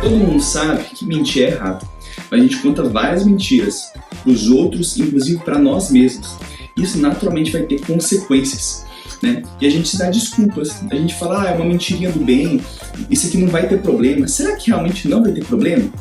Todo mundo sabe que mentir é errado, mas a gente conta várias mentiras para os outros, inclusive para nós mesmos. Isso naturalmente vai ter consequências, né? E a gente se dá desculpas, a gente fala, é uma mentirinha do bem, isso aqui não vai ter problema. Será que realmente não vai ter problema?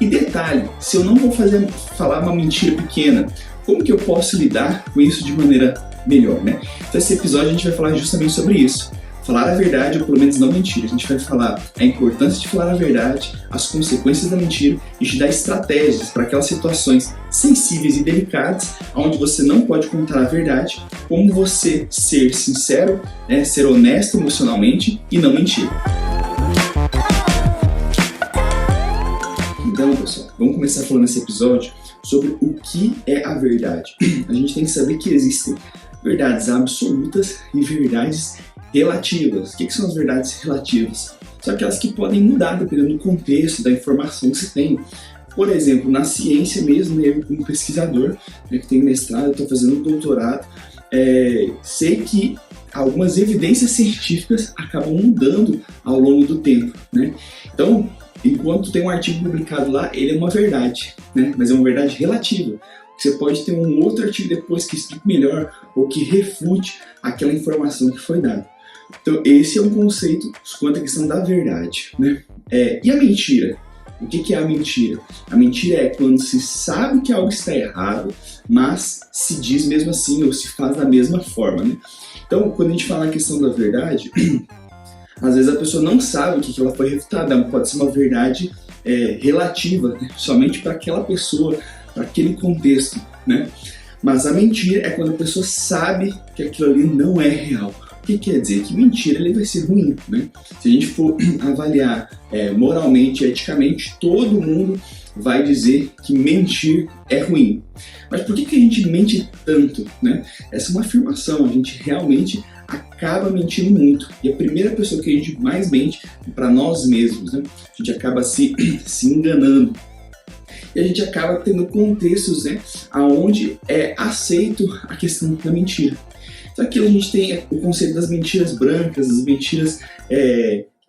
E detalhe, se eu não vou falar uma mentira pequena, como que eu posso lidar com isso de maneira melhor, né? Então esse episódio a gente vai falar justamente sobre isso. Falar a verdade ou pelo menos não mentir. A gente vai falar a importância de falar a verdade, as consequências da mentira e te dar estratégias para aquelas situações sensíveis e delicadas onde você não pode contar a verdade, como você ser sincero, né, ser honesto emocionalmente e não mentir. Então, pessoal, vamos começar falando nesse episódio sobre o que é a verdade. A gente tem que saber que existem verdades absolutas e verdades relativas. O que são as verdades relativas? São aquelas que podem mudar dependendo do contexto, da informação que você tem. Por exemplo, na ciência mesmo, eu como pesquisador, né, que tenho mestrado, estou fazendo doutorado, sei que algumas evidências científicas acabam mudando ao longo do tempo, né? Então, enquanto tem um artigo publicado lá, ele é uma verdade, né? Mas é uma verdade relativa. Você pode ter um outro artigo depois que explique melhor ou que refute aquela informação que foi dada. Então, esse é um conceito quanto à questão da verdade, né? E a mentira? O que é a mentira? A mentira é quando se sabe que algo está errado, mas se diz mesmo assim ou se faz da mesma forma, né? Então, quando a gente fala na questão da verdade, às vezes a pessoa não sabe o que ela foi refutada, pode ser uma verdade relativa, né? Somente para aquela pessoa, para aquele contexto, né? Mas a mentira é quando a pessoa sabe que aquilo ali não é real. O que quer dizer? Que mentira ele vai ser ruim, né? Se a gente for avaliar moralmente, eticamente, todo mundo vai dizer que mentir é ruim. Mas por que a gente mente tanto, né? Essa é uma afirmação, a gente realmente acaba mentindo muito. E a primeira pessoa que a gente mais mente é para nós mesmos, né? A gente acaba se enganando. E a gente acaba tendo contextos, né, onde é aceito a questão da mentira. Então aqui a gente tem o conceito das mentiras brancas, as mentiras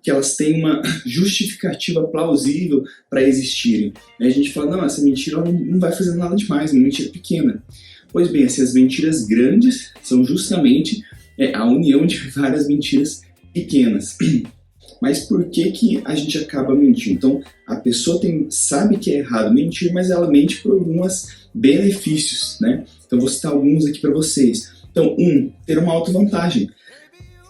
que elas têm uma justificativa plausível para existirem. Aí a gente fala, não, essa mentira ela não vai fazer nada demais, uma mentira pequena. Pois bem, as mentiras grandes são justamente a união de várias mentiras pequenas. Mas por que a gente acaba mentindo? Então, a pessoa sabe que é errado mentir, mas ela mente por alguns benefícios, né? Então, vou citar alguns aqui para vocês. Então, ter uma autovantagem.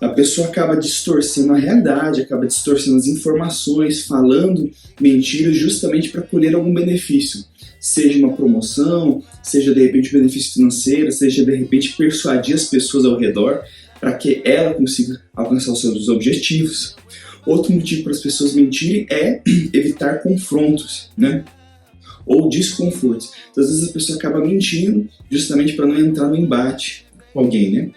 A pessoa acaba distorcendo a realidade, acaba distorcendo as informações, falando mentiras justamente para colher algum benefício. Seja uma promoção, seja de repente um benefício financeiro, seja de repente persuadir as pessoas ao redor para que ela consiga alcançar os seus objetivos. Outro motivo para as pessoas mentirem é evitar confrontos, né? Ou desconfortos. Então, às vezes a pessoa acaba mentindo justamente para não entrar no embate com alguém, né?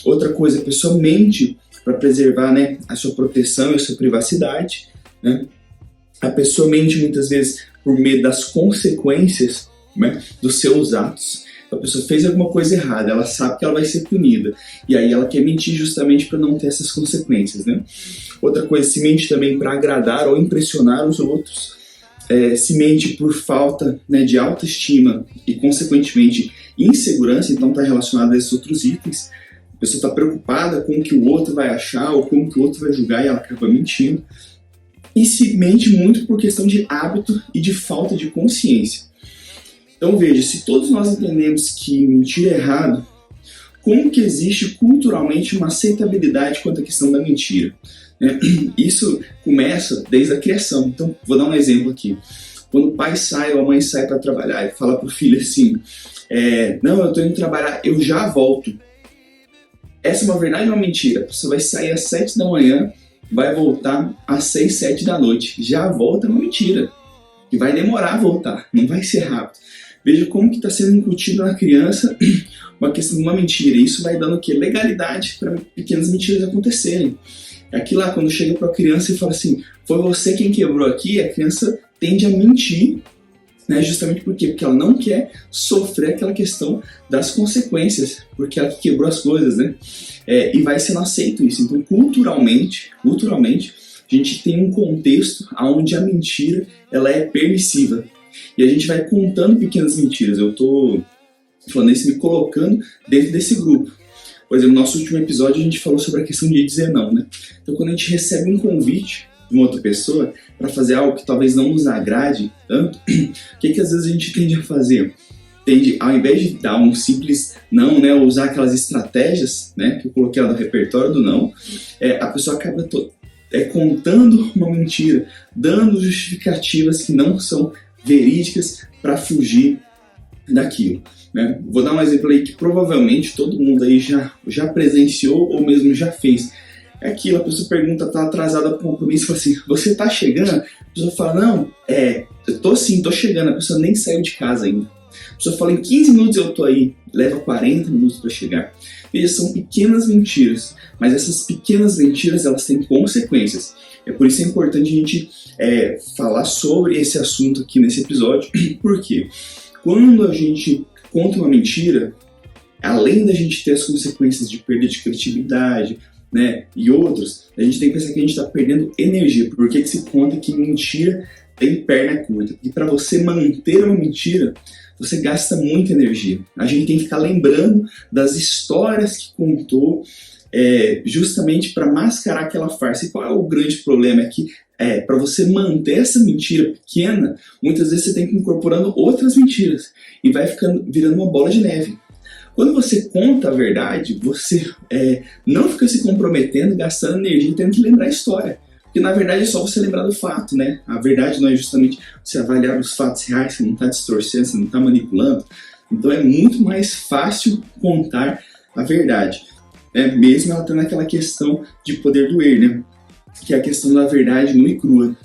Outra coisa, a pessoa mente para preservar, né, a sua proteção e a sua privacidade, né? A pessoa mente muitas vezes por medo das consequências, né, dos seus atos. A pessoa fez alguma coisa errada, ela sabe que ela vai ser punida, e aí ela quer mentir justamente para não ter essas consequências, né? Outra coisa, se mente também para agradar ou impressionar os outros, se mente por falta, né, de autoestima e, consequentemente, insegurança, então está relacionado a esses outros itens. A pessoa está preocupada com o que o outro vai achar ou com o que o outro vai julgar e ela acaba mentindo. E se mente muito por questão de hábito e de falta de consciência. Então veja, se todos nós entendemos que mentir é errado, como que existe culturalmente uma aceitabilidade quanto à questão da mentira? Isso começa desde a criação. Então vou dar um exemplo aqui. Quando o pai sai ou a mãe sai para trabalhar e fala para o filho assim, não, eu estou indo trabalhar, eu já volto. Essa é uma verdade ou uma mentira? Você vai sair às 7 da manhã, vai voltar às 6, 7 da noite. Já volta é uma mentira. E vai demorar a voltar, não vai ser rápido. Veja como que está sendo incutido na criança uma questão de uma mentira. Isso vai dando o quê? Legalidade para pequenas mentiras acontecerem. Aqui lá, quando chega para a criança e fala assim, foi você quem quebrou aqui, a criança tende a mentir, né? Justamente por quê? Porque ela não quer sofrer aquela questão das consequências, porque ela que quebrou as coisas, né? E vai sendo aceito isso. Então, culturalmente, a gente tem um contexto onde a mentira ela é permissiva. E a gente vai contando pequenas mentiras. Eu tô falando isso me colocando dentro desse grupo. Por exemplo, no nosso último episódio a gente falou sobre a questão de dizer não, né? Então quando a gente recebe um convite de uma outra pessoa para fazer algo que talvez não nos agrade tanto, o que às vezes a gente tende a fazer? Tende, ao invés de dar um simples não, né, ou usar aquelas estratégias, né, que eu coloquei lá no repertório do não, a pessoa acaba contando uma mentira, dando justificativas que não são verídicas para fugir daquilo, né? Vou dar um exemplo aí que provavelmente todo mundo aí já presenciou ou mesmo já fez. É aquilo, a pessoa pergunta, tá atrasada para o compromisso, fala assim, você tá chegando? A pessoa fala, não, eu tô sim, tô chegando, a pessoa nem saiu de casa ainda. A pessoa fala, em 15 minutos eu tô aí, leva 40 minutos para chegar. Veja, são pequenas mentiras, mas essas pequenas mentiras, elas têm consequências. É por isso que é importante a gente falar sobre esse assunto aqui nesse episódio. Por quê? Quando a gente conta uma mentira, além da gente ter as consequências de perda de credibilidade, né, e outros, a gente tem que pensar que a gente está perdendo energia. Por que se conta que mentira tem perna curta? E para você manter uma mentira, você gasta muita energia. A gente tem que ficar lembrando das histórias que contou, justamente para mascarar aquela farsa. E qual é o grande problema? É que para você manter essa mentira pequena, muitas vezes você tem que ir incorporando outras mentiras e vai virando uma bola de neve. Quando você conta a verdade, você não fica se comprometendo, gastando energia e tendo que lembrar a história. Porque na verdade é só você lembrar do fato, né? A verdade não é justamente você avaliar os fatos reais, você não está distorcendo, você não está manipulando. Então é muito mais fácil contar a verdade, né? Mesmo ela tendo aquela questão de poder doer, né? Que é a questão da verdade nua e crua.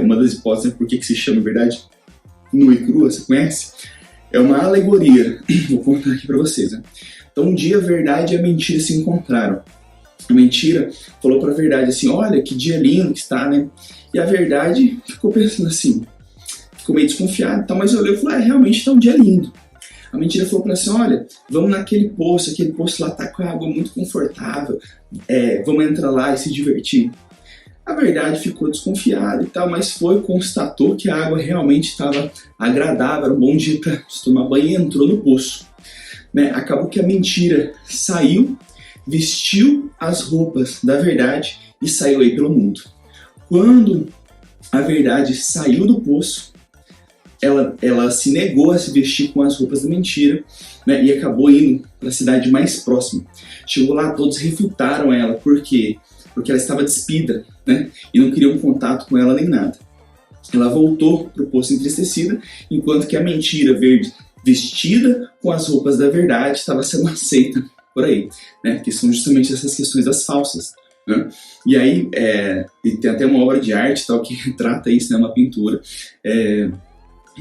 Uma das hipóteses, né, por que se chama verdade nua e crua, você conhece? É uma alegoria, vou contar aqui para vocês, né? Então um dia a verdade e a mentira se encontraram. A mentira falou para a verdade assim, olha que dia lindo que está, né? E a verdade ficou pensando assim, ficou meio desconfiada, tá? Mas eu olhei e falei, realmente está um dia lindo. A mentira falou para assim, olha, vamos naquele poço, aquele poço lá tá com a água muito confortável, vamos entrar lá e se divertir. A verdade ficou desconfiada e tal, mas constatou que a água realmente estava agradável, era um bom dia para se tomar banho e entrou no poço. Né? Acabou que a mentira saiu, vestiu as roupas da verdade e saiu aí pelo mundo. Quando a verdade saiu do poço, ela se negou a se vestir com as roupas da mentira, né, e acabou indo para a cidade mais próxima. Chegou lá, todos refutaram ela. Por quê? Porque ela estava despida, né, e não queriam contato com ela nem nada. Ela voltou para o poço entristecida, enquanto que a mentira verde, vestida com as roupas da verdade, estava sendo aceita por aí, né, que são justamente essas questões das falsas. Né? E aí, tem até uma obra de arte tal, que retrata isso, né, uma pintura.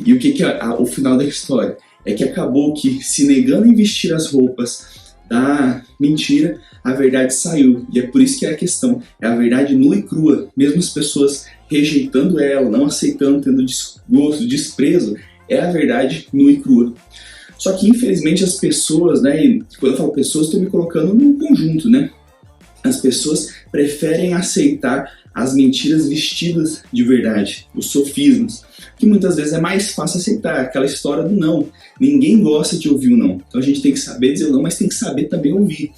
E o que é o final da história? É que acabou que, se negando em vestir as roupas da mentira, a verdade saiu. E é por isso que é a questão, é a verdade nua e crua. Mesmo as pessoas rejeitando ela, não aceitando, tendo desgosto, desprezo, é a verdade nua e crua. Só que, infelizmente, as pessoas, né, e quando eu falo pessoas, estou me colocando num conjunto, né? As pessoas preferem aceitar as mentiras vestidas de verdade, os sofismas, que muitas vezes é mais fácil aceitar, aquela história do não. Ninguém gosta de ouvir o não. Então a gente tem que saber dizer o não, mas tem que saber também ouvir.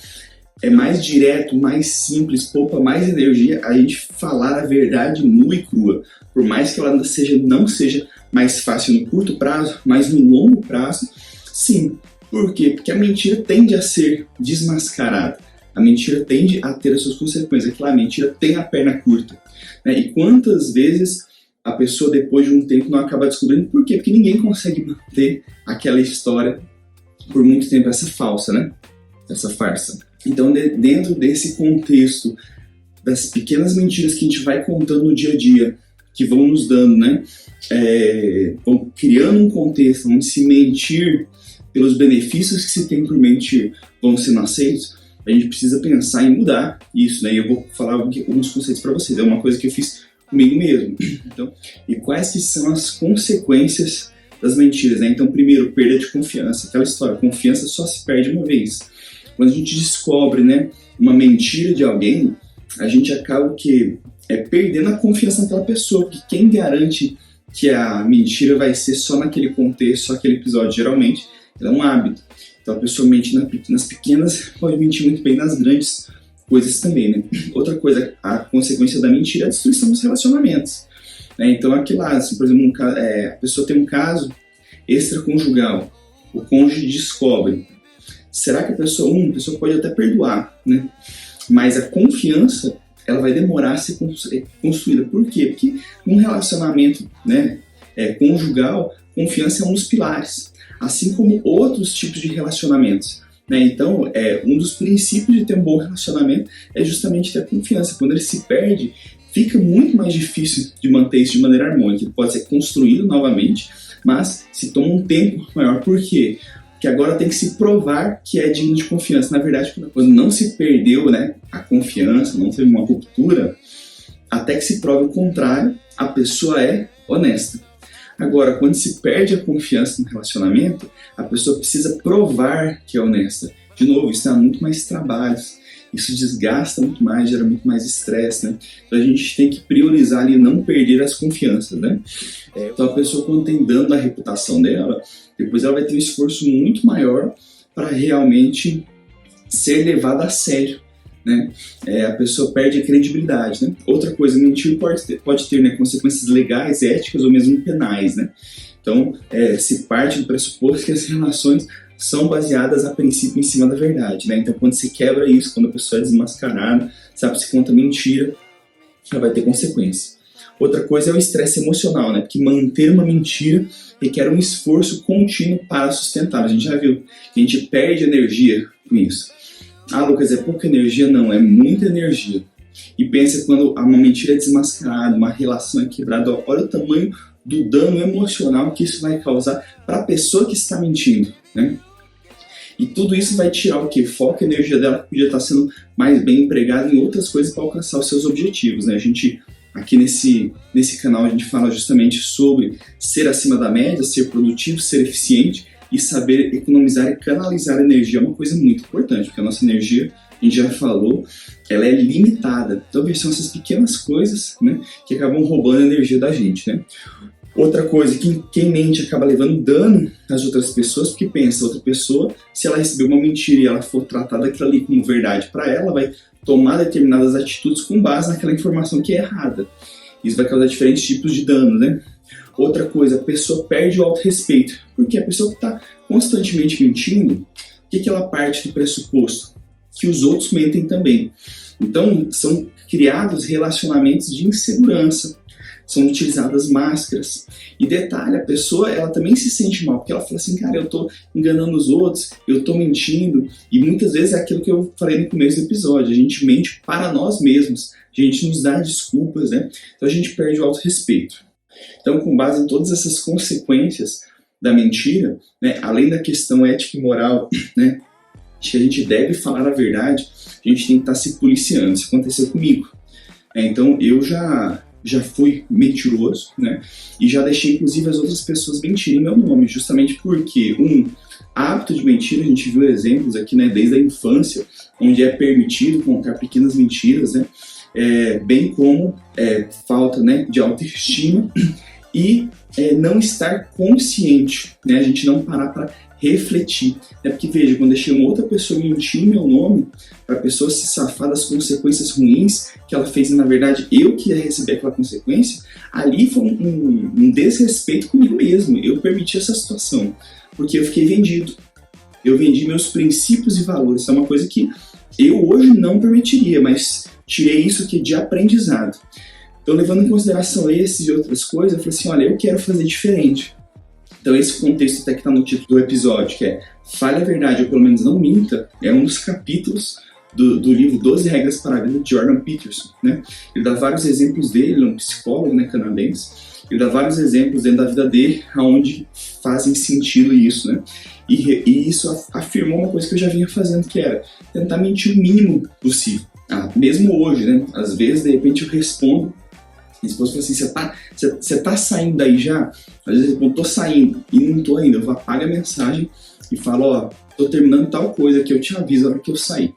É mais direto, mais simples, poupa mais energia a gente falar a verdade nua e crua. Por mais que ela não seja mais fácil no curto prazo, mas no longo prazo, sim. Por quê? Porque a mentira tende a ser desmascarada. A mentira tende a ter as suas consequências. A mentira tem a perna curta. Né? E quantas vezes a pessoa, depois de um tempo, não acaba descobrindo por quê? Porque ninguém consegue manter aquela história por muito tempo, essa falsa, né? Essa farsa. Então, dentro desse contexto, das pequenas mentiras que a gente vai contando no dia a dia, que vão nos dando, né? Vão criando um contexto onde se mentir pelos benefícios que se tem por mentir vão sendo aceitos, a gente precisa pensar em mudar isso, né? E eu vou falar alguns conceitos para vocês. É uma coisa que eu fiz comigo mesmo. Então, e quais que são as consequências das mentiras, né? Então, primeiro, perda de confiança. Aquela história, confiança só se perde uma vez. Quando a gente descobre, né, uma mentira de alguém, a gente acaba perdendo a confiança naquela pessoa, porque quem garante que a mentira vai ser só naquele contexto, só aquele episódio, geralmente, ela é um hábito. Então a pessoa mente nas pequenas, pode mentir muito bem nas grandes coisas também, né? Outra coisa, a consequência da mentira é a destruição dos relacionamentos. Né? Então aqui lá, assim, por exemplo, a pessoa tem um caso extraconjugal, o cônjuge descobre. Será que a pessoa pode até perdoar, né? Mas a confiança, ela vai demorar a ser construída. Por quê? Porque num relacionamento, né, conjugal, confiança é um dos pilares, assim como outros tipos de relacionamentos. Né? Então, um dos princípios de ter um bom relacionamento é justamente ter a confiança. Quando ele se perde, fica muito mais difícil de manter isso de maneira harmônica. Ele pode ser construído novamente, mas se toma um tempo maior. Por quê? Porque agora tem que se provar que é digno de confiança. Na verdade, quando não se perdeu, né, a confiança, não teve uma ruptura, até que se prove o contrário, a pessoa é honesta. Agora, quando se perde a confiança no relacionamento, a pessoa precisa provar que é honesta. De novo, isso dá muito mais trabalho, isso desgasta muito mais, gera muito mais estresse, né? Então a gente tem que priorizar ali não perder as confianças, né? Então a pessoa, quando tem dano na reputação dela, depois ela vai ter um esforço muito maior para realmente ser levada a sério, né? A pessoa perde a credibilidade, né? Outra coisa, mentir pode ter, né, consequências legais, éticas ou mesmo penais, né? Então, se parte do pressuposto que as relações são baseadas a princípio em cima da verdade, né? Então, quando se quebra isso, quando a pessoa é desmascarada, sabe, se conta mentira, ela vai ter consequência. Outra coisa é o estresse emocional, né? Porque manter uma mentira requer um esforço contínuo para sustentar. A gente já viu que a gente perde energia com isso. Ah, Lucas, é pouca energia? Não, é muita energia. E pensa quando uma mentira é desmascarada, uma relação é quebrada, olha o tamanho do dano emocional que isso vai causar para a pessoa que está mentindo, né? E tudo isso vai tirar o quê? Foco e energia dela, que podia estar sendo mais bem empregada em outras coisas para alcançar os seus objetivos, né? A gente, aqui nesse canal, a gente fala justamente sobre ser acima da média, ser produtivo, ser eficiente e saber economizar e canalizar energia. É uma coisa muito importante, porque a nossa energia, a gente já falou, ela é limitada. Então, são essas pequenas coisas, né, que acabam roubando a energia da gente, né? Outra coisa, quem mente acaba levando dano às outras pessoas, porque pensa, outra pessoa, se ela receber uma mentira e ela for tratada aquilo ali como verdade para ela, vai tomar determinadas atitudes com base naquela informação que é errada. Isso vai causar diferentes tipos de dano, né? Outra coisa, a pessoa perde o autorrespeito, porque a pessoa que está constantemente mentindo, o que ela parte do pressuposto? Que os outros mentem também. Então, são criados relacionamentos de insegurança, são utilizadas máscaras. E detalhe, a pessoa, ela também se sente mal, porque ela fala assim, cara, eu tô enganando os outros, eu tô mentindo, e muitas vezes é aquilo que eu falei no começo do episódio, a gente mente para nós mesmos, a gente nos dá desculpas, né? Então a gente perde o autorrespeito. Então, com base em todas essas consequências da mentira, né, além da questão ética e moral, né, de que a gente deve falar a verdade, a gente tem que estar se policiando. Isso aconteceu comigo. Então, eu já fui mentiroso, né? E já deixei, inclusive, as outras pessoas mentirem meu nome, justamente porque, hábito de mentira, a gente viu exemplos aqui, né, desde a infância, onde é permitido contar pequenas mentiras, né? Bem como falta, né, de autoestima e não estar consciente, né? A gente não parar para refletir. Porque, veja, quando deixei uma outra pessoa mentir meu nome, para a pessoa se safar das consequências ruins que ela fez, e na verdade eu que ia receber aquela consequência, ali foi um desrespeito comigo mesmo. Eu permiti essa situação, porque eu fiquei vendido. Eu vendi meus princípios e valores. É uma coisa que eu hoje não permitiria, mas tirei isso aqui de aprendizado. Então, levando em consideração esses e outras coisas, eu falei assim, olha, eu quero fazer diferente. Então, esse contexto até que está no título do episódio, que é Fale a Verdade ou Pelo Menos Não Minta, é um dos capítulos do livro 12 Regras para a Vida, de Jordan Peterson, né? Ele dá vários exemplos dele, ele é um psicólogo, né, canadense, ele dá vários exemplos dentro da vida dele, onde fazem sentido isso, né? E isso afirmou uma coisa que eu já vinha fazendo, que era tentar mentir o mínimo possível. Mesmo hoje, né? Às vezes, de repente, eu respondo, minha esposa fala assim, você tá saindo daí já? Às vezes eu respondo, tô saindo, e não tô ainda. Eu apago a mensagem e falo, tô terminando tal coisa que eu te aviso na hora que eu sair.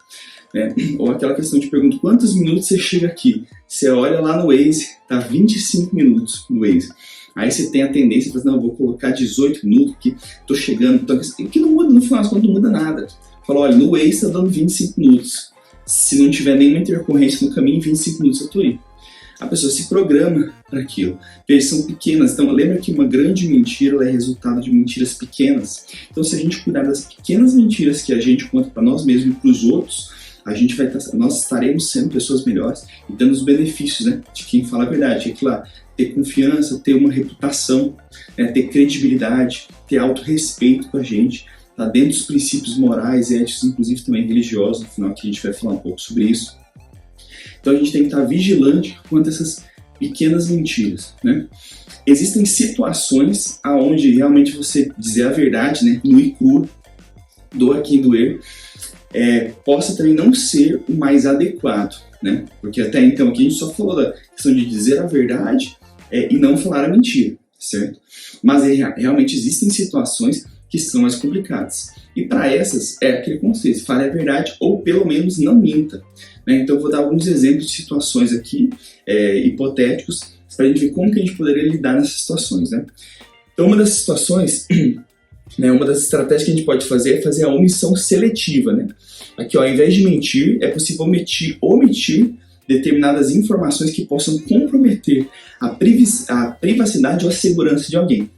né? Ou aquela questão de pergunta, quantos minutos você chega aqui? Você olha lá no Waze, tá 25 minutos no Waze. Aí você tem a tendência de falar, não, eu vou colocar 18 minutos, porque tô chegando, que não muda, no final das contas não muda nada. Fala, olha, no Waze tá dando 25 minutos. Se não tiver nenhuma intercorrência no caminho, em 25 minutos eu tô aí. A pessoa se programa para aquilo. Eles são pequenas, então lembra que uma grande mentira é resultado de mentiras pequenas. Então se a gente cuidar das pequenas mentiras que a gente conta para nós mesmos e para os outros, nós estaremos sendo pessoas melhores e dando os benefícios, né, de quem fala a verdade. É que lá, ter confiança, ter uma reputação, né, ter credibilidade, ter autorrespeito com a gente, tá dentro dos princípios morais, éticos, inclusive também religiosos, no final que a gente vai falar um pouco sobre isso. Então a gente tem que estar vigilante quanto a essas pequenas mentiras, né? Existem situações onde realmente você dizer a verdade, né, nua e crua, doa quem doer, possa também não ser o mais adequado, né? Porque até então aqui a gente só falou da questão de dizer a verdade e não falar a mentira, certo? Mas realmente existem situações que são mais complicadas. E para essas, aquele conceito, fale a verdade ou pelo menos não minta. Né? Então eu vou dar alguns exemplos de situações aqui, hipotéticos, para a gente ver como que a gente poderia lidar nessas situações. Né? Então uma das situações, né, uma das estratégias que a gente pode fazer é fazer a omissão seletiva. Né? Aqui, ó, ao invés de mentir, é possível omitir determinadas informações que possam comprometer a privacidade ou a segurança de alguém.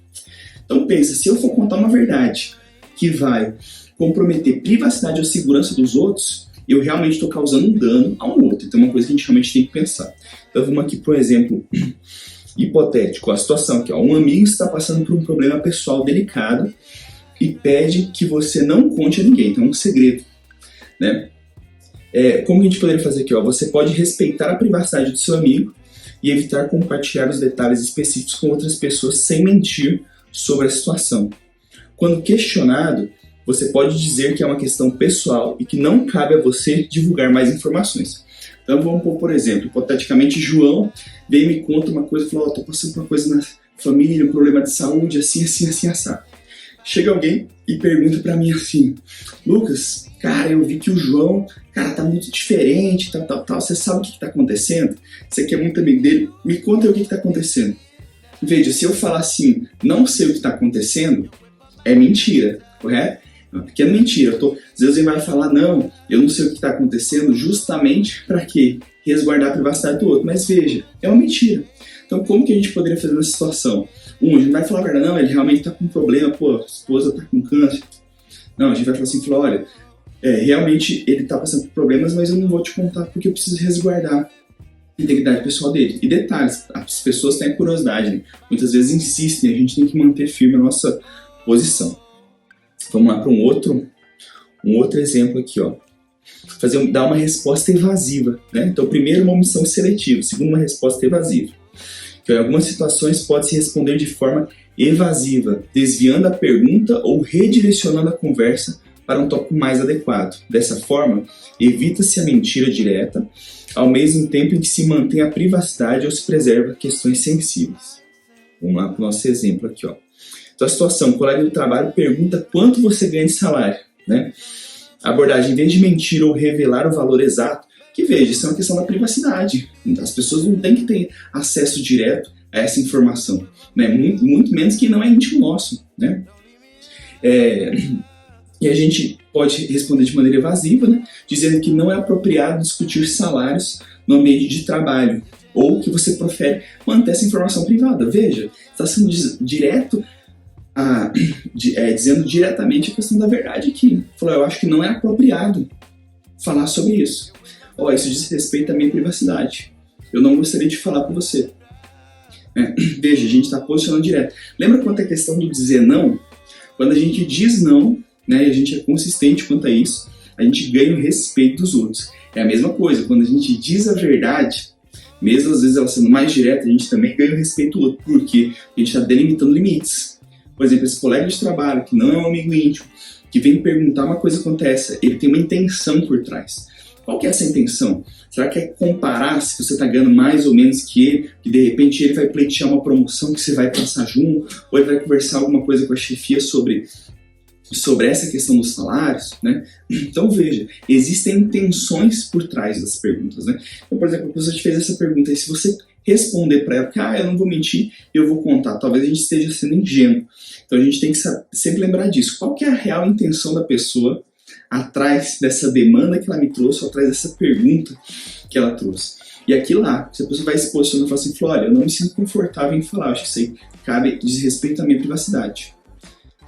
Então pensa, se eu for contar uma verdade que vai comprometer privacidade ou segurança dos outros, eu realmente estou causando um dano a um outro. Então é uma coisa que a gente realmente tem que pensar. Então vamos aqui para um exemplo hipotético. A situação aqui, ó, um amigo está passando por um problema pessoal delicado e pede que você não conte a ninguém. Então é um segredo, né? Como a gente poderia fazer aqui? Ó? Você pode respeitar a privacidade do seu amigo e evitar compartilhar os detalhes específicos com outras pessoas sem mentir sobre a situação. Quando questionado, você pode dizer que é uma questão pessoal e que não cabe a você divulgar mais informações. Então vamos pôr, por exemplo, hipoteticamente, João veio e me conta uma coisa, falou, tô passando por uma coisa na família, um problema de saúde, assim, assado. Chega alguém e pergunta pra mim assim, Lucas, cara, eu vi que o João, cara, tá muito diferente, tal, você sabe o que tá acontecendo? Você que é muito amigo dele, me conta aí o que tá acontecendo. Veja, se eu falar assim, não sei o que está acontecendo, é mentira, correto? É uma pequena mentira. Às vezes ele vai falar, não, eu não sei o que está acontecendo, justamente para quê? Resguardar a privacidade do outro. Mas veja, é uma mentira. Então, como que a gente poderia fazer nessa situação? A gente vai falar a verdade, não, ele realmente está com um problema, a esposa está com câncer. Não, a gente vai falar assim, olha, realmente ele está passando por problemas, mas eu não vou te contar porque eu preciso resguardar integridade pessoal dele. E detalhes, as pessoas têm curiosidade, né? Muitas vezes insistem, a gente tem que manter firme a nossa posição. Vamos lá para um outro exemplo aqui, ó. Dar uma resposta evasiva, né? Então, primeiro, uma omissão seletiva, segundo, uma resposta evasiva. Então, em algumas situações pode-se responder de forma evasiva, desviando a pergunta ou redirecionando a conversa para um tópico mais adequado. Dessa forma, evita-se a mentira direta, ao mesmo tempo em que se mantém a privacidade ou se preserva questões sensíveis. Vamos lá para o nosso exemplo aqui, ó. Então a situação, o colega do trabalho pergunta quanto você ganha de salário, né? A abordagem, em vez de mentir ou revelar o valor exato, que veja, isso é uma questão da privacidade. As pessoas não têm que ter acesso direto a essa informação, né? Muito menos que não é íntimo nosso, né? E a gente pode responder de maneira evasiva, né? Dizendo que não é apropriado discutir salários no ambiente de trabalho, ou que você prefere manter essa informação privada. Veja, está sendo direto, dizendo diretamente a questão da verdade aqui. Falou, eu acho que não é apropriado falar sobre isso. Isso diz respeito à minha privacidade. Eu não gostaria de falar com você. Veja, a gente está posicionando direto. Lembra quanto é a questão do dizer não? Quando a gente diz não, né, e a gente é consistente quanto a isso, a gente ganha o respeito dos outros. É a mesma coisa, quando a gente diz a verdade, mesmo às vezes ela sendo mais direta, a gente também ganha o respeito do outro, porque a gente está delimitando limites. Por exemplo, esse colega de trabalho, que não é um amigo íntimo, que vem perguntar uma coisa acontece, ele tem uma intenção por trás. Qual que é essa intenção? Será que é comparar se você está ganhando mais ou menos que ele, que de repente ele vai pleitear uma promoção que você vai passar junto, ou ele vai conversar alguma coisa com a chefia sobre sobre essa questão dos salários, né? Então veja, existem intenções por trás das perguntas, né? Então, por exemplo, a pessoa te fez essa pergunta e se você responder para ela que eu não vou mentir, eu vou contar, talvez a gente esteja sendo ingênuo. Então a gente tem que sempre lembrar disso. Qual que é a real intenção da pessoa atrás dessa demanda que ela me trouxe, ou atrás dessa pergunta que ela trouxe? E aqui lá, se a pessoa vai se posicionando e falar assim, olha, eu não me sinto confortável em falar, acho que isso aí cabe desrespeito à minha privacidade.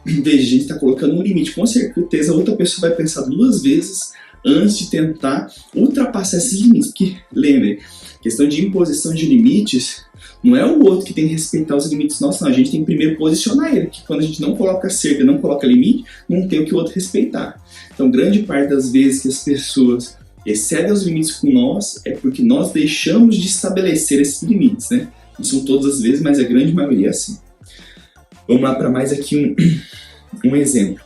Veja, a gente está colocando um limite, com certeza outra pessoa vai pensar 2 vezes antes de tentar ultrapassar esses limites, porque lembre, questão de imposição de limites, não é o outro que tem que respeitar os limites nossos, não, a gente tem que primeiro posicionar ele, porque quando a gente não coloca cerca, não coloca limite, não tem o que o outro respeitar. Então, grande parte das vezes que as pessoas excedem os limites com nós, é porque nós deixamos de estabelecer esses limites, né? Não são todas as vezes, mas a grande maioria é assim. Vamos lá para mais aqui um exemplo.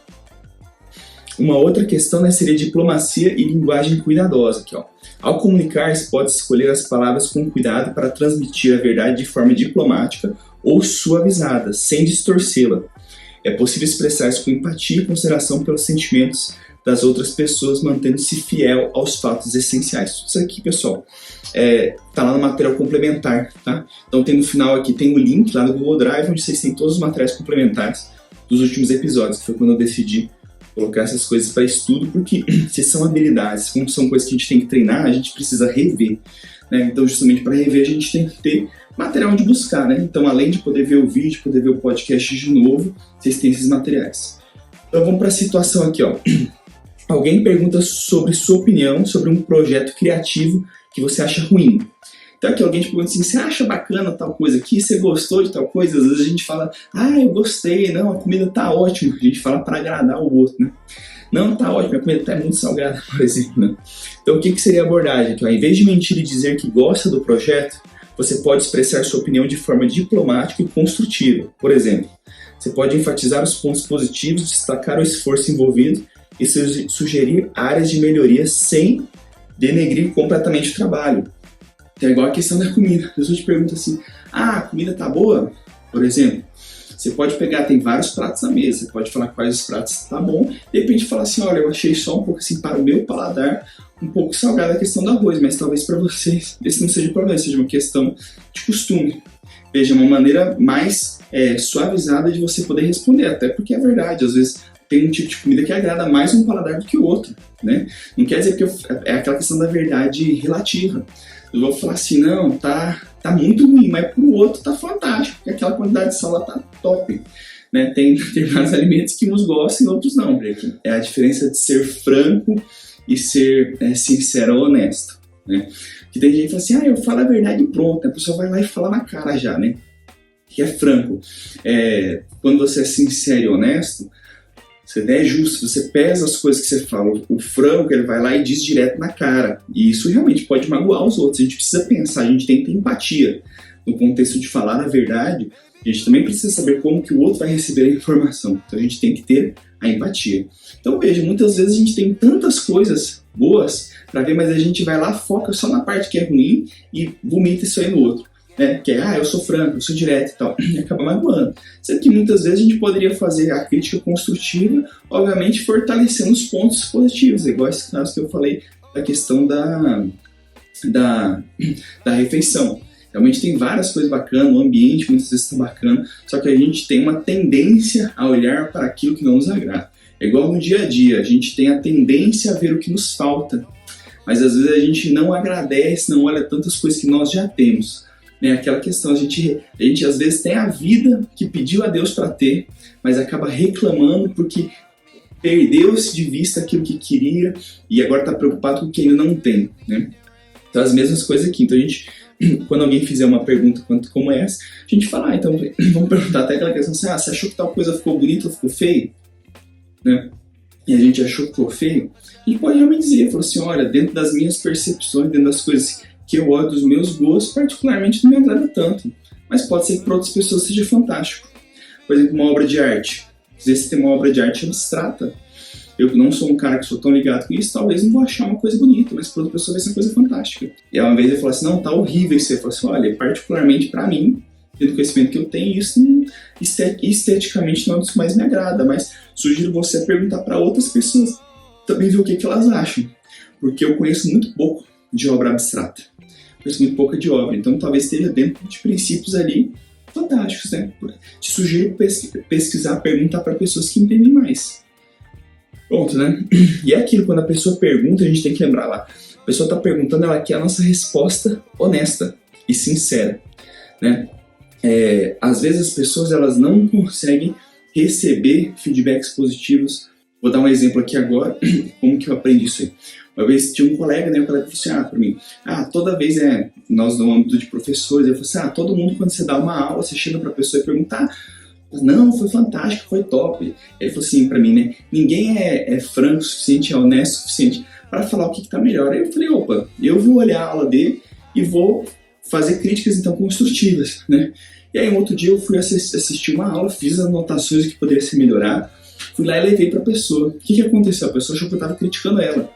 Uma outra questão, né, seria diplomacia e linguagem cuidadosa. Aqui, ó. Ao comunicar-se, pode-se escolher as palavras com cuidado para transmitir a verdade de forma diplomática ou suavizada, sem distorcê-la. É possível expressar-se com empatia e consideração pelos sentimentos das outras pessoas, mantendo-se fiel aos fatos essenciais. Tudo isso aqui, pessoal, tá lá no material complementar, tá? Então tem no final aqui, tem o link lá no Google Drive, onde vocês têm todos os materiais complementares dos últimos episódios, que foi quando eu decidi colocar essas coisas para estudo, porque se são habilidades, como são coisas que a gente tem que treinar, a gente precisa rever, né? Então, justamente para rever, a gente tem que ter material onde buscar, né? Então, além de poder ver o vídeo, poder ver o podcast de novo, vocês têm esses materiais. Então, vamos para a situação aqui, ó. Alguém pergunta sobre sua opinião sobre um projeto criativo que você acha ruim. Então aqui alguém te pergunta assim, você acha bacana tal coisa aqui? Você gostou de tal coisa? Às vezes a gente fala, eu gostei, não, a comida tá ótima. A gente fala para agradar o outro, né? Não, tá ótimo, a comida tá muito salgada, por exemplo, né? Então o que seria a abordagem? Que, ao invés de mentir e dizer que gosta do projeto, você pode expressar sua opinião de forma diplomática e construtiva. Por exemplo, você pode enfatizar os pontos positivos, destacar o esforço envolvido e sugerir áreas de melhoria sem denegrir completamente o trabalho. Então é igual a questão da comida. A pessoa te pergunta assim, a comida tá boa? Por exemplo, você pode pegar, tem vários pratos na mesa, você pode falar quais os pratos tá bom, de repente falar assim, olha, eu achei só um pouco assim, para o meu paladar, um pouco salgada a questão do arroz, mas talvez para vocês esse não seja problema, seja uma questão de costume. Veja, uma maneira mais suavizada de você poder responder, até porque é verdade, às vezes tem um tipo de comida que agrada mais um paladar do que o outro, né? Não quer dizer que é aquela questão da verdade relativa. Eu vou falar assim, não, tá muito ruim, mas pro outro tá fantástico, porque aquela quantidade de sal lá tá top, né? Tem determinados alimentos que uns gostam e outros não. É a diferença de ser franco e ser sincero ou honesto, né? Que tem gente que fala assim, eu falo a verdade e pronto, a pessoa vai lá e fala na cara já, né? Que é franco. Quando você é sincero e honesto, você é justo, você pesa as coisas que você fala. O franco, ele vai lá e diz direto na cara. E isso realmente pode magoar os outros. A gente precisa pensar, a gente tem que ter empatia. No contexto de falar a verdade, a gente também precisa saber como que o outro vai receber a informação. Então a gente tem que ter a empatia. Então veja, muitas vezes a gente tem tantas coisas boas para ver, mas a gente vai lá, foca só na parte que é ruim e vomita isso aí no outro. Que eu sou franco, eu sou direto e tal, e acaba magoando. Sendo que muitas vezes a gente poderia fazer a crítica construtiva, obviamente fortalecendo os pontos positivos, igual esse caso que eu falei da questão da refeição. Realmente tem várias coisas bacanas, o ambiente muitas vezes está bacana, só que a gente tem uma tendência a olhar para aquilo que não nos agrada. É igual no dia a dia, a gente tem a tendência a ver o que nos falta, mas às vezes a gente não agradece, não olha tantas coisas que nós já temos. Aquela questão, a gente às vezes tem a vida que pediu a Deus para ter, mas acaba reclamando porque perdeu-se de vista aquilo que queria e agora está preocupado com o que ainda não tem, né? Então as mesmas coisas aqui. Então a gente, quando alguém fizer uma pergunta como essa, a gente fala, então vamos perguntar até aquela questão assim, você achou que tal coisa ficou bonita ou ficou feio? Né? E a gente achou que ficou feio, a gente pode realmente dizer, falou assim, olha, dentro das minhas percepções, dentro das coisas que eu olho dos meus gostos, particularmente não me agrada tanto. Mas pode ser que para outras pessoas seja fantástico. Por exemplo, uma obra de arte. Às vezes você tem uma obra de arte abstrata. Eu não sou um cara que sou tão ligado com isso, talvez não vou achar uma coisa bonita, mas para outra pessoa vai ser uma coisa fantástica. E ao invés de eu falar assim, não, tá horrível isso, eu falo assim, olha, particularmente para mim, tendo conhecimento que eu tenho, isso esteticamente não é o que mais me agrada, mas sugiro você perguntar para outras pessoas também ver o que elas acham, porque eu conheço muito pouco de obra abstrata, conheço muito pouco de obra, então talvez esteja dentro de princípios ali fantásticos, né? Te sugiro pesquisar, perguntar para pessoas que entendem mais. Pronto, né? E é aquilo, quando a pessoa pergunta, a gente tem que lembrar lá, a pessoa está perguntando, ela quer a nossa resposta honesta e sincera, né? Às vezes as pessoas elas não conseguem receber feedbacks positivos. Vou dar um exemplo aqui agora, como que eu aprendi isso aí. Uma vez tinha um colega, né, o colega falou assim, para mim, toda vez, nós no âmbito de professores, eu falei assim, todo mundo quando você dá uma aula, você chega para a pessoa e pergunta, não, foi fantástico, foi top. Ele falou assim para mim, né, ninguém é franco o suficiente, é honesto o suficiente para falar o que está melhor. Aí eu falei, opa, eu vou olhar a aula dele e vou fazer críticas, então, construtivas, né? E aí, um outro dia, eu fui assistir uma aula, fiz as anotações que poderia ser melhorado, fui lá e levei para a pessoa. O que aconteceu? A pessoa achou que eu estava criticando ela,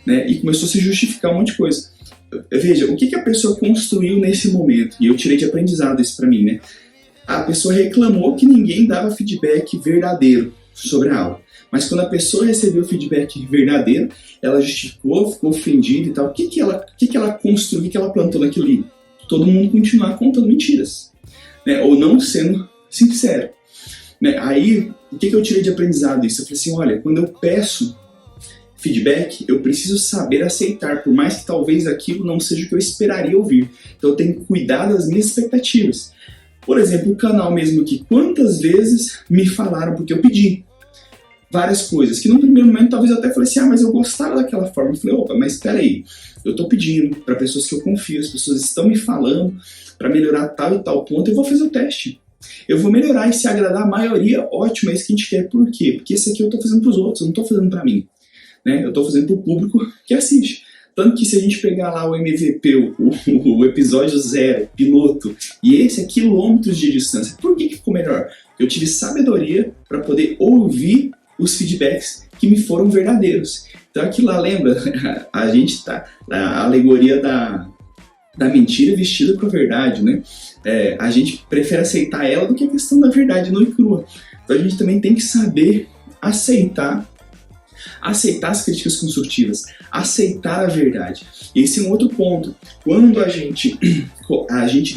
né? E começou a se justificar um monte de coisa. Veja, o que a pessoa construiu nesse momento? E eu tirei de aprendizado isso para mim, né? A pessoa reclamou que ninguém dava feedback verdadeiro sobre a aula. Mas quando a pessoa recebeu o feedback verdadeiro, ela justificou, ficou ofendida e tal. O que ela construiu, o que ela plantou naquilo ali? Todo mundo continuar contando mentiras, né? Ou não sendo sincero, né? Aí, o que eu tirei de aprendizado disso? Eu falei assim, olha, quando eu peço feedback, eu preciso saber aceitar, por mais que talvez aquilo não seja o que eu esperaria ouvir. Então eu tenho que cuidar das minhas expectativas. Por exemplo, o canal mesmo aqui, quantas vezes me falaram porque eu pedi várias coisas, que no primeiro momento talvez eu até falei assim, mas eu gostava daquela forma. Eu falei, opa, mas espera aí, eu estou pedindo para pessoas que eu confio, as pessoas estão me falando para melhorar tal e tal ponto, eu vou fazer o teste. Eu vou melhorar e se agradar a maioria, ótimo, é isso que a gente quer. Por quê? Porque esse aqui eu estou fazendo para os outros, eu não estou fazendo para mim, né? Eu estou fazendo para o público que assiste. Tanto que se a gente pegar lá o MVP, o episódio 0, piloto, e esse é quilômetros de distância, por que ficou melhor? Eu tive sabedoria para poder ouvir os feedbacks que me foram verdadeiros. Então aqui lá, lembra, a gente tá na alegoria da mentira vestida com a verdade, né? A gente prefere aceitar ela do que a questão da verdade nua e crua. Então a gente também tem que saber aceitar as críticas construtivas, aceitar a verdade. Esse é um outro ponto. Quando a gente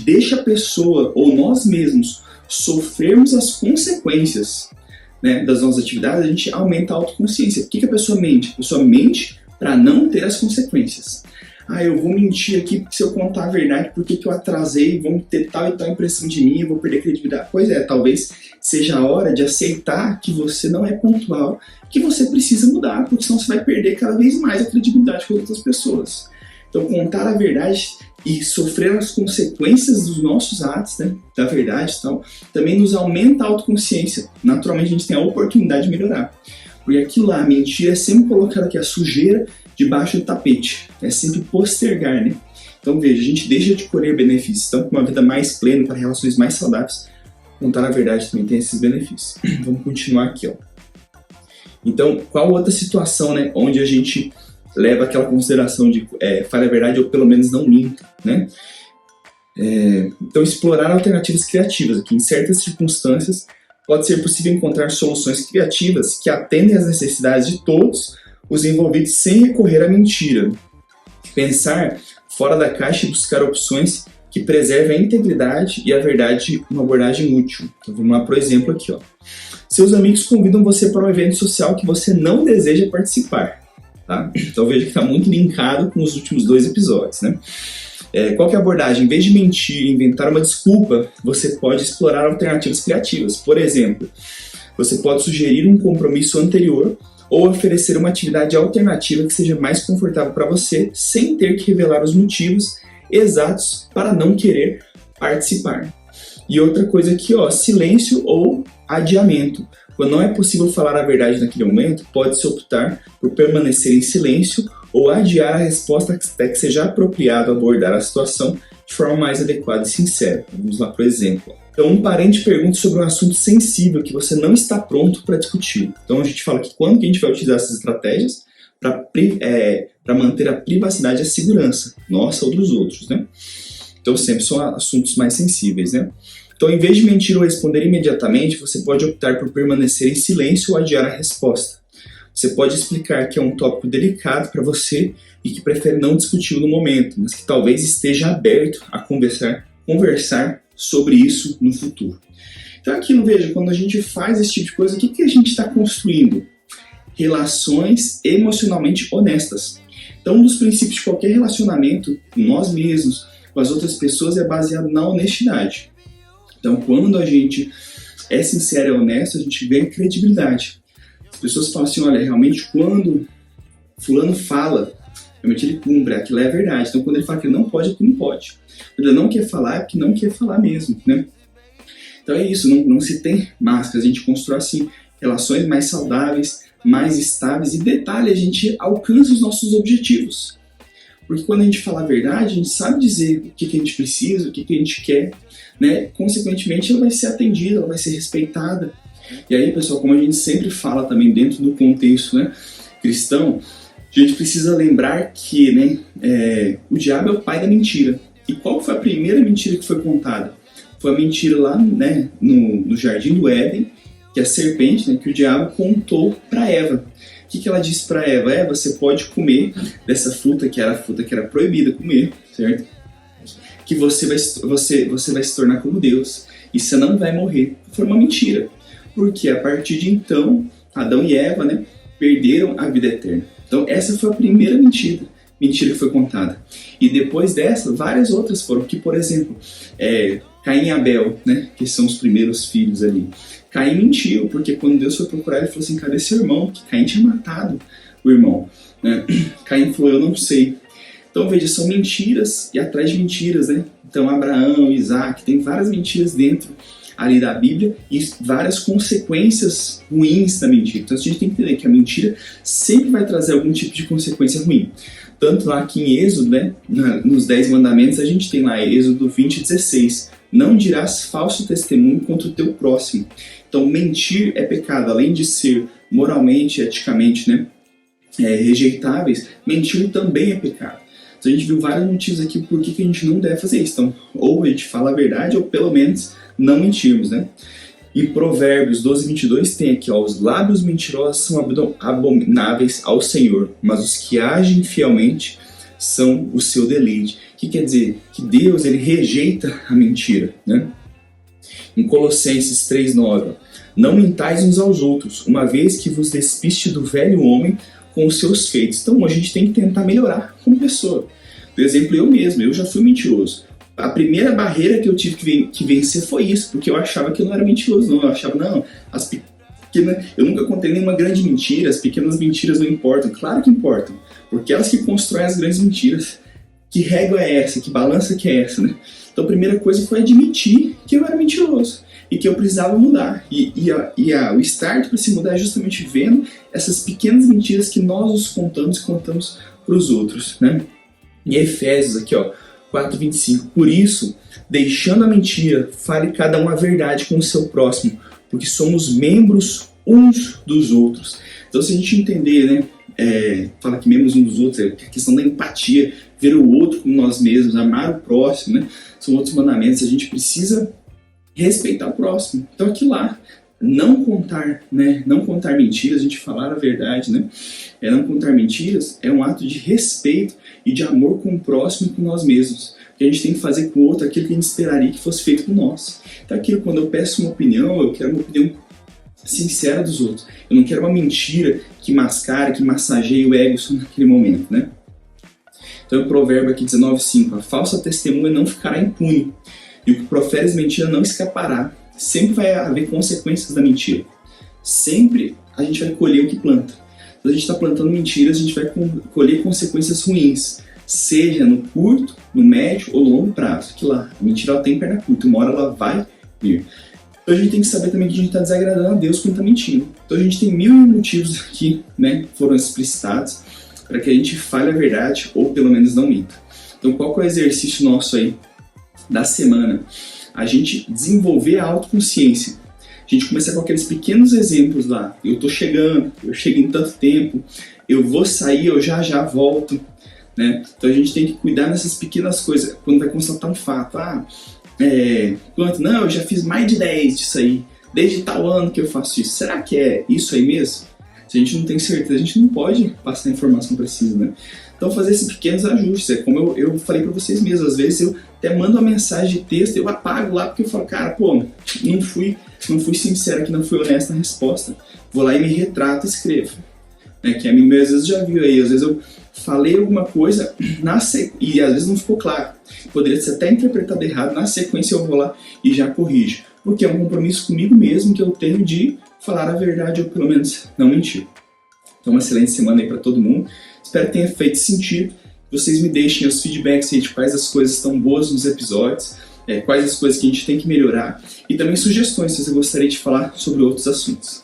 deixa a pessoa ou nós mesmos sofrermos as consequências, né, das nossas atividades, a gente aumenta a autoconsciência. Por que a pessoa mente? A pessoa mente para não ter as consequências. Eu vou mentir aqui porque se eu contar a verdade, por que eu atrasei, vão ter tal e tal impressão de mim, eu vou perder credibilidade. Pois é, talvez seja a hora de aceitar que você não é pontual, que você precisa mudar, porque senão você vai perder cada vez mais a credibilidade com outras pessoas. Então, contar a verdade e sofrer as consequências dos nossos atos, né, da verdade e tal, também nos aumenta a autoconsciência. Naturalmente, a gente tem a oportunidade de melhorar. Porque aquilo lá, a mentira é sempre colocar aqui a sujeira debaixo do tapete. É sempre postergar, né? Então, veja, a gente deixa de colher benefícios. Então, para uma vida mais plena, para relações mais saudáveis, contar a verdade também tem esses benefícios. Vamos continuar aqui, ó. Então, qual outra situação, né, onde a gente leva aquela consideração de fale a verdade ou pelo menos não minta, né? Então, explorar alternativas criativas. Aqui, em certas circunstâncias, pode ser possível encontrar soluções criativas que atendem às necessidades de todos os envolvidos sem recorrer à mentira. Pensar fora da caixa e buscar opções que preservem a integridade e a verdade numa abordagem útil. Então, vamos lá para o exemplo aqui, ó. Seus amigos convidam você para um evento social que você não deseja participar. Tá? Então veja que está muito linkado com os últimos 2 episódios, né? Qual que é a abordagem? Em vez de mentir e inventar uma desculpa, você pode explorar alternativas criativas. Por exemplo, você pode sugerir um compromisso anterior ou oferecer uma atividade alternativa que seja mais confortável para você, sem ter que revelar os motivos exatos para não querer participar. E outra coisa aqui, ó, silêncio ou adiamento. Quando não é possível falar a verdade naquele momento, pode-se optar por permanecer em silêncio ou adiar a resposta até que seja apropriado abordar a situação de forma mais adequada e sincera. Vamos lá para o exemplo. Então, um parente pergunta sobre um assunto sensível que você não está pronto para discutir. Então, a gente fala que quando que a gente vai utilizar essas estratégias para manter a privacidade e a segurança, nossa ou dos outros, né? Então sempre são assuntos mais sensíveis, né? Então, em vez de mentir ou responder imediatamente, você pode optar por permanecer em silêncio ou adiar a resposta. Você pode explicar que é um tópico delicado para você e que prefere não discutir no momento, mas que talvez esteja aberto a conversar sobre isso no futuro. Então, aquilo, veja, quando a gente faz esse tipo de coisa, o que a gente está construindo? Relações emocionalmente honestas. Então, um dos princípios de qualquer relacionamento com nós mesmos, com as outras pessoas, é baseado na honestidade. Então, quando a gente é sincero e honesto, a gente ganha credibilidade. As pessoas falam assim, olha, realmente quando fulano fala, realmente ele cumpre, aquilo é verdade. Então, quando ele fala que não pode, é que não pode. Quando ele não quer falar, é que não quer falar mesmo, né? Então é isso, não se tem máscaras, a gente constrói assim relações mais saudáveis, mais estáveis e, detalhe, a gente alcança os nossos objetivos. Porque quando a gente fala a verdade, a gente sabe dizer o que a gente precisa, o que a gente quer, né? Consequentemente, ela vai ser atendida, ela vai ser respeitada. E aí, pessoal, como a gente sempre fala também dentro do contexto, né, cristão, a gente precisa lembrar que, né, o diabo é o pai da mentira. E qual foi a primeira mentira que foi contada? Foi a mentira lá, né, no Jardim do Éden, que a serpente, né, que o diabo contou para Eva. O que ela disse para Eva? Eva, você pode comer dessa fruta que era a fruta que era proibida comer, certo? Que você vai se tornar como Deus e você não vai morrer. Foi uma mentira, porque a partir de então, Adão e Eva, né, perderam a vida eterna. Então essa foi a primeira mentira que foi contada. E depois dessa, várias outras foram, que, por exemplo, Caim e Abel, né, que são os primeiros filhos ali. Caim mentiu, porque quando Deus foi procurar, ele falou assim, cadê seu irmão? Porque Caim tinha matado o irmão, né? Caim falou, eu não sei. Então, veja, são mentiras e atrás de mentiras, né? Então, Abraão, Isaac, tem várias mentiras dentro ali da Bíblia e várias consequências ruins da mentira. Então, a gente tem que entender que a mentira sempre vai trazer algum tipo de consequência ruim. Tanto lá que em Êxodo, né, nos 10 mandamentos, a gente tem lá Êxodo 20:16. Não dirás falso testemunho contra o teu próximo. Então, mentir é pecado. Além de ser moralmente, eticamente, né, rejeitáveis, mentir também é pecado. Então, a gente viu vários motivos aqui por que a gente não deve fazer isso. Então, ou a gente fala a verdade, ou pelo menos não mentirmos, né? Em Provérbios 12:22 tem aqui, ó, os lábios mentirosos são abomináveis ao Senhor, mas os que agem fielmente são o seu deleite. O que quer dizer? Que Deus, ele rejeita a mentira, né? Em Colossenses 3:9, não mintais uns aos outros, uma vez que vos despiste do velho homem com os seus feitos. Então a gente tem que tentar melhorar como pessoa. Por exemplo, eu mesmo, eu já fui mentiroso. A primeira barreira que eu tive que vencer foi isso, porque eu achava que eu não era mentiroso, não. Eu achava, não, eu nunca contei nenhuma grande mentira, as pequenas mentiras não importam. Claro que importam, porque elas que constroem as grandes mentiras. Que régua é essa? Que balança que é essa, né? Então a primeira coisa foi admitir que eu era mentiroso e que eu precisava mudar. O start para se mudar é justamente vendo essas pequenas mentiras que nós nos contamos para os outros, né? Em Efésios aqui, ó, 4:25. Por isso, deixando a mentira, fale cada um a verdade com o seu próximo, porque somos membros uns dos outros. Então, se a gente entender, né, fala que membros uns dos outros, é a questão da empatia, ver o outro como nós mesmos, amar o próximo, né, são outros mandamentos. A gente precisa respeitar o próximo. Então, aqui lá, não contar mentiras, a gente falar a verdade, né? Não contar mentiras é um ato de respeito e de amor com o próximo e com nós mesmos. Que a gente tem que fazer com o outro aquilo que a gente esperaria que fosse feito com nós. Então, aquilo, quando eu peço uma opinião, eu quero uma opinião sincera dos outros. Eu não quero uma mentira que mascara, que massageie o ego só naquele momento, né? Então, o provérbio aqui 19:5, a falsa testemunha não ficará impune, e o que proferes mentira não escapará. Sempre vai haver consequências da mentira. Sempre a gente vai colher o que planta. Se a gente está plantando mentiras, a gente vai colher consequências ruins, seja no curto, no médio ou no longo prazo. Que lá, a mentira ela tem perna curta, uma hora ela vai vir. Então a gente tem que saber também que a gente está desagradando a Deus quando está mentindo. Então a gente tem 1000 motivos aqui, né, foram explicitados para que a gente fale a verdade ou pelo menos não minta. Então qual que é o exercício nosso aí da semana? A gente desenvolver a autoconsciência. A gente começar com aqueles pequenos exemplos lá. Eu tô chegando, eu chego em tanto tempo, eu vou sair, eu já volto. né? Então a gente tem que cuidar dessas pequenas coisas, quando vai constatar um fato. Não, eu já fiz mais de 10 disso aí, desde tal ano que eu faço isso. Será que é isso aí mesmo? Se a gente não tem certeza, a gente não pode passar a informação precisa, né? Então fazer esses pequenos ajustes, é como eu falei para vocês mesmos, às vezes eu até mando uma mensagem de texto, eu apago lá porque eu falo, cara, não fui sincero aqui, não fui honesto na resposta. Vou lá e me retrato e escrevo. Né? Que a mim às vezes já viu aí, às vezes eu falei alguma coisa e às vezes não ficou claro. Poderia ser até interpretado errado, na sequência eu vou lá e já corrijo. Porque é um compromisso comigo mesmo que eu tenho de falar a verdade ou pelo menos não mentir. Então uma excelente semana aí para todo mundo. Espero que tenha feito sentido. Vocês me deixem os feedbacks aí de quais as coisas estão boas nos episódios, quais as coisas que a gente tem que melhorar e também sugestões se você gostaria de falar sobre outros assuntos.